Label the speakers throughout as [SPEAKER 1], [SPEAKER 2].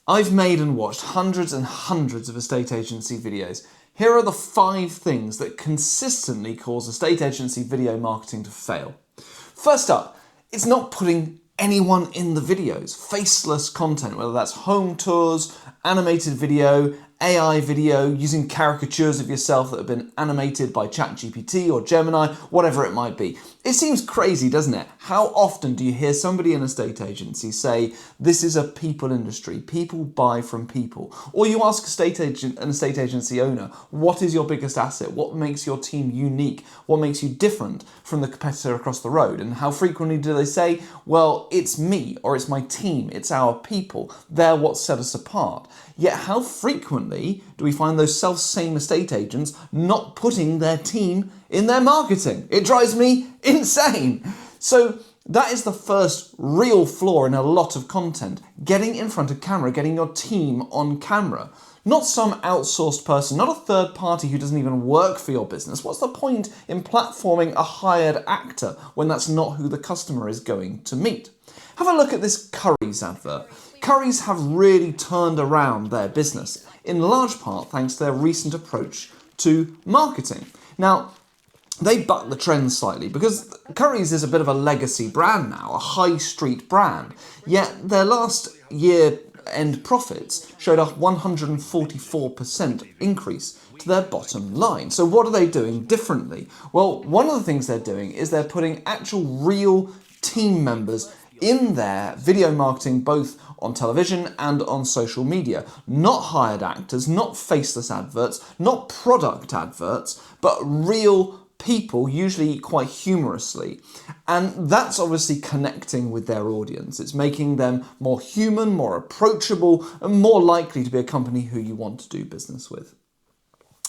[SPEAKER 1] I've made and watched hundreds and hundreds of estate agency videos. Here are the 5 things that consistently cause estate agency video marketing to fail. First up, it's not putting anyone in the videos. Faceless content, whether that's home tours, animated video, AI video, using caricatures of yourself that have been animated by ChatGPT or Gemini, whatever it might be. It seems crazy, doesn't it? How often do you hear somebody in a estate agency say, this is a people industry, people buy from people? Or you ask an estate agency owner, what is your biggest asset? What makes your team unique? What makes you different from the competitor across the road? And how frequently do they say, well, it's me, or it's my team, it's our people, they're what set us apart. Yet how frequently do we find those self-same estate agents not putting their team in their marketing? It drives me insane. So that is the first real flaw in a lot of content. Getting in front of camera, getting your team on camera. Not some outsourced person, not a third party who doesn't even work for your business. What's the point in platforming a hired actor when that's not who the customer is going to meet? Have a look at this Currys advert. Currys have really turned around their business, in large part thanks to their recent approach to marketing. Now, they buck the trend slightly because Currys is a bit of a legacy brand now, a high street brand, yet their last year end profits showed a 144% increase to their bottom line. So what are they doing differently? Well, one of the things they're doing is they're putting actual real team members in their video marketing, both on television and on social media. Not hired actors, not faceless adverts, not product adverts, but real people, usually quite humorously. And that's obviously connecting with their audience. It's making them more human, more approachable, and more likely to be a company who you want to do business with.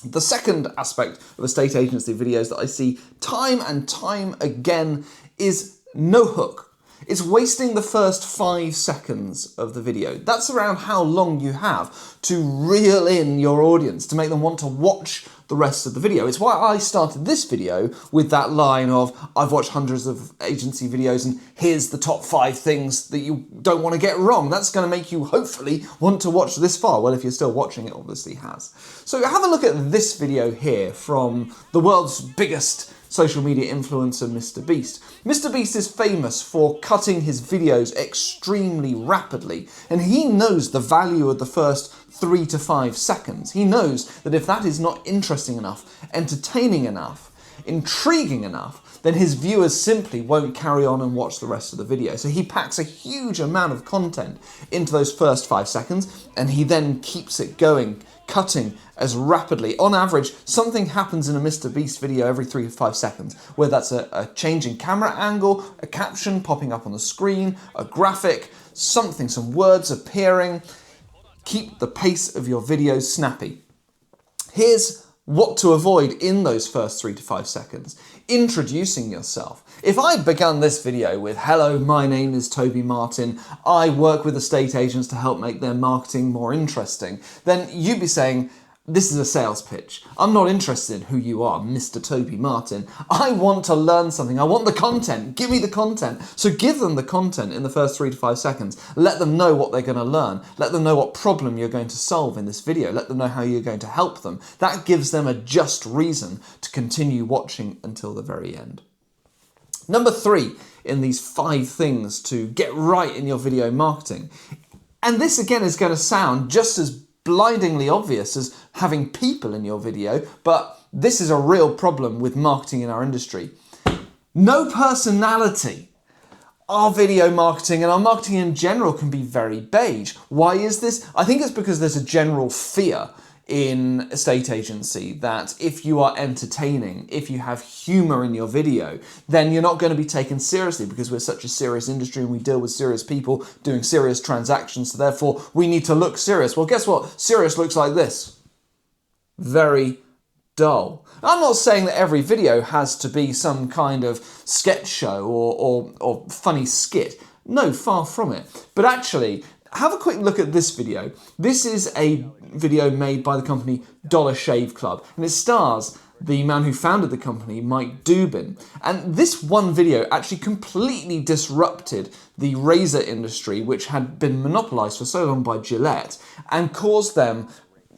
[SPEAKER 1] The second aspect of estate agency videos that I see time and time again is no hook. It's wasting the first 5 seconds of the video. That's around how long you have to reel in your audience, to make them want to watch the rest of the video. It's why I started this video with that line of, I've watched hundreds of agency videos and here's the top 5 things that you don't want to get wrong. That's going to make you hopefully want to watch this far. Well, if you're still watching, it obviously has. So have a look at this video here from the world's biggest social media influencer, MrBeast. MrBeast is famous for cutting his videos extremely rapidly, and he knows the value of the first 3 to 5 seconds. He knows that if that is not interesting enough, entertaining enough, intriguing enough, then his viewers simply won't carry on and watch the rest of the video. So he packs a huge amount of content into those first 5 seconds, and he then keeps it going, cutting as rapidly. On average, something happens in a MrBeast video every 3 to 5 seconds, whether that's a change in camera angle, a caption popping up on the screen, a graphic, something, some words appearing. Keep the pace of your videos snappy. Here's what to avoid in those first 3 to 5 seconds. Introducing yourself. If I began this video with, hello, my name is Toby Martin, I work with estate agents to help make their marketing more interesting, then you'd be saying, this is a sales pitch. I'm not interested in who you are, Mr. Toby Martin. I want to learn something. I want the content. Give me the content. So give them the content in the first 3 to 5 seconds. Let them know what they're going to learn. Let them know what problem you're going to solve in this video. Let them know how you're going to help them. That gives them a just reason to continue watching until the very end. Number 3 in these 5 things to get right in your video marketing. And this again is going to sound just as blindingly obvious as having people in your video, but this is a real problem with marketing in our industry. No personality. Our video marketing and our marketing in general can be very beige. Why is this? I think it's because there's a general fear in estate agency that if you are entertaining, if you have humor in your video, then you're not going to be taken seriously because we're such a serious industry and we deal with serious people doing serious transactions, so therefore we need to look serious. Well, guess what? Serious looks like this. Very dull. I'm not saying that every video has to be some kind of sketch show or funny skit. No, far from it. But actually, have a quick look at this video. This is a video made by the company Dollar Shave Club, and it stars the man who founded the company, Mike Dubin. And this one video actually completely disrupted the razor industry, which had been monopolized for so long by Gillette, and caused them,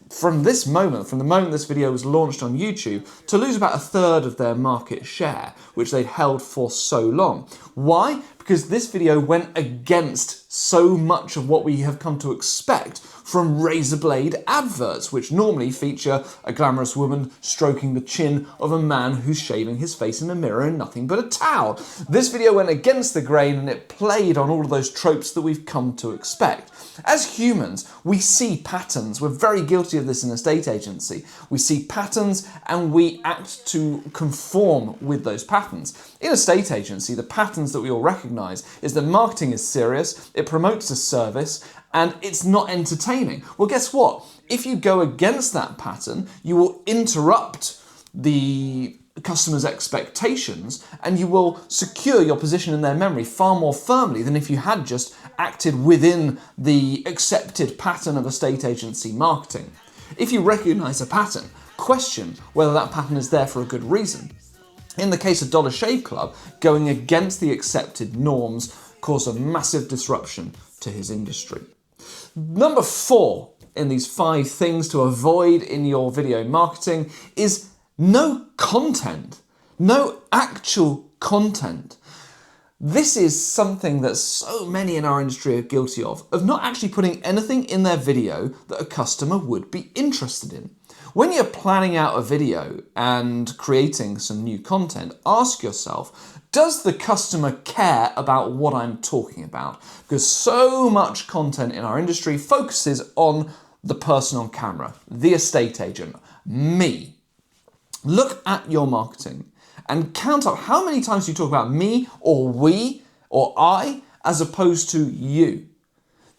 [SPEAKER 1] from the moment this video was launched on YouTube, to lose about a third of their market share, which they'd held for so long. Why? Because this video went against so much of what we have come to expect from razor blade adverts, which normally feature a glamorous woman stroking the chin of a man who's shaving his face in a mirror in nothing but a towel. This video went against the grain, and it played on all of those tropes that we've come to expect. As humans, we see patterns. We're very guilty of this in a estate agency. We see patterns and we act to conform with those patterns. In a estate agency, the patterns that we all recognize is that marketing is serious, it promotes a service, and it's not entertaining. Well, guess what? If you go against that pattern, you will interrupt the customers' expectations, and you will secure your position in their memory far more firmly than if you had just acted within the accepted pattern of estate agency marketing. If you recognize a pattern, question whether that pattern is there for a good reason. In the case of Dollar Shave Club, going against the accepted norms caused a massive disruption to his industry. Number 4 in these 5 things to avoid in your video marketing is no content, no actual content. This is something that so many in our industry are guilty of not actually putting anything in their video that a customer would be interested in. When you're planning out a video and creating some new content, ask yourself, does the customer care about what I'm talking about? Because so much content in our industry focuses on the person on camera, the estate agent, me. Look at your marketing and count up how many times you talk about me or we or I as opposed to you.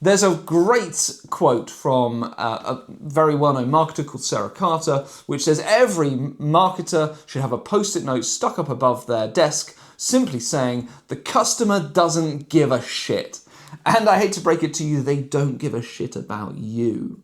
[SPEAKER 1] There's a great quote from a very well-known marketer called Sarah Carter, which says every marketer should have a post-it note stuck up above their desk simply saying, the customer doesn't give a shit. And I hate to break it to you, they don't give a shit about you.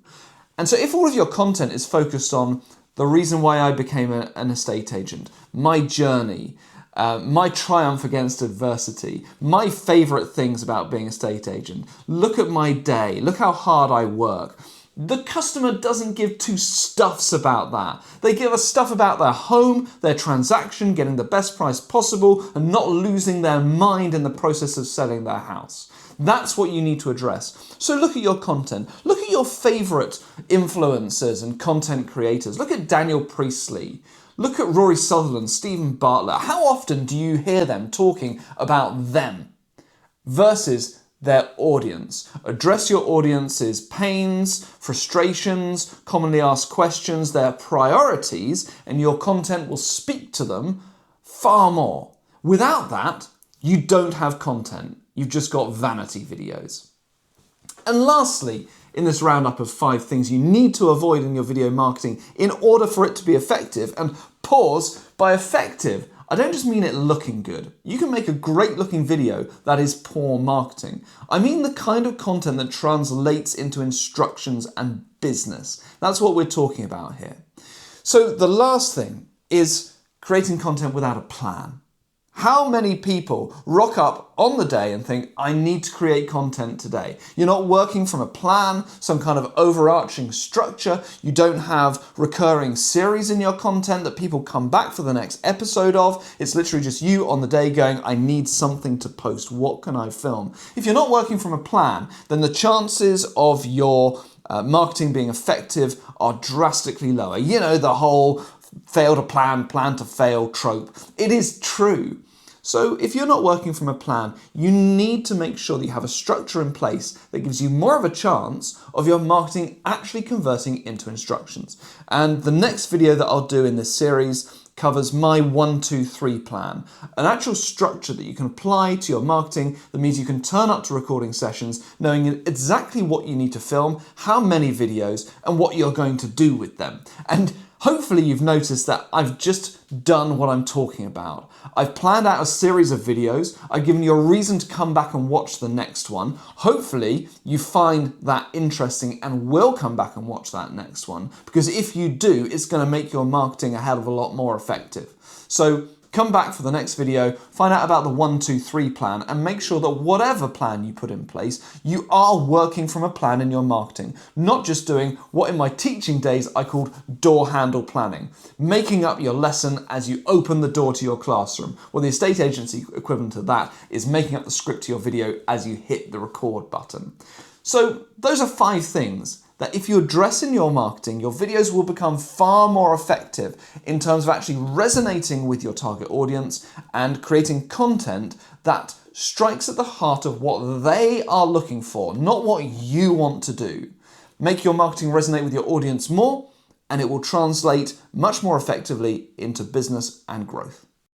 [SPEAKER 1] And so if all of your content is focused on the reason why I became an estate agent, my journey, my triumph against adversity, my favourite things about being a estate agent, look at my day, look how hard I work. The customer doesn't give two stuffs about that. They give a stuff about their home, their transaction, getting the best price possible, and not losing their mind in the process of selling their house. That's what you need to address. So look at your content. Look at your favourite influencers and content creators. Look at Daniel Priestley. Look at Rory Sutherland, Stephen Bartlett. How often do you hear them talking about them versus their audience? Address your audience's pains, frustrations, commonly asked questions, their priorities, and your content will speak to them far more. Without that, you don't have content. You've just got vanity videos. And lastly, in this roundup of 5 things you need to avoid in your video marketing in order for it to be effective, and pause, by effective, I don't just mean it looking good. You can make a great looking video that is poor marketing. I mean the kind of content that translates into instructions and business. That's what we're talking about here. So the last thing is creating content without a plan. How many people rock up on the day and think, I need to create content today? You're not working from a plan, some kind of overarching structure. You don't have recurring series in your content that people come back for the next episode of. It's literally just you on the day going, I need something to post. What can I film? If you're not working from a plan, then the chances of your marketing being effective are drastically lower. You know, the whole fail to plan, plan to fail trope. It is true. So if you're not working from a plan, you need to make sure that you have a structure in place that gives you more of a chance of your marketing actually converting into instructions. And the next video that I'll do in this series covers my 1, 2, 3 plan, an actual structure that you can apply to your marketing that means you can turn up to recording sessions knowing exactly what you need to film, how many videos, and what you're going to do with them. And Hopefully you've noticed that I've just done what I'm talking about. I've planned out a series of videos. I've given you a reason to come back and watch the next one. Hopefully you find that interesting and will come back and watch that next one, because if you do, it's going to make your marketing a hell of a lot more effective. So come back for the next video, find out about the 1, 2, 3 plan, and make sure that whatever plan you put in place, you are working from a plan in your marketing, not just doing what in my teaching days I called door handle planning, making up your lesson as you open the door to your classroom. Well, the estate agency equivalent to that is making up the script to your video as you hit the record button. So those are 5 things that if you address in your marketing, your videos will become far more effective in terms of actually resonating with your target audience and creating content that strikes at the heart of what they are looking for, not what you want to do. Make your marketing resonate with your audience more, and it will translate much more effectively into business and growth.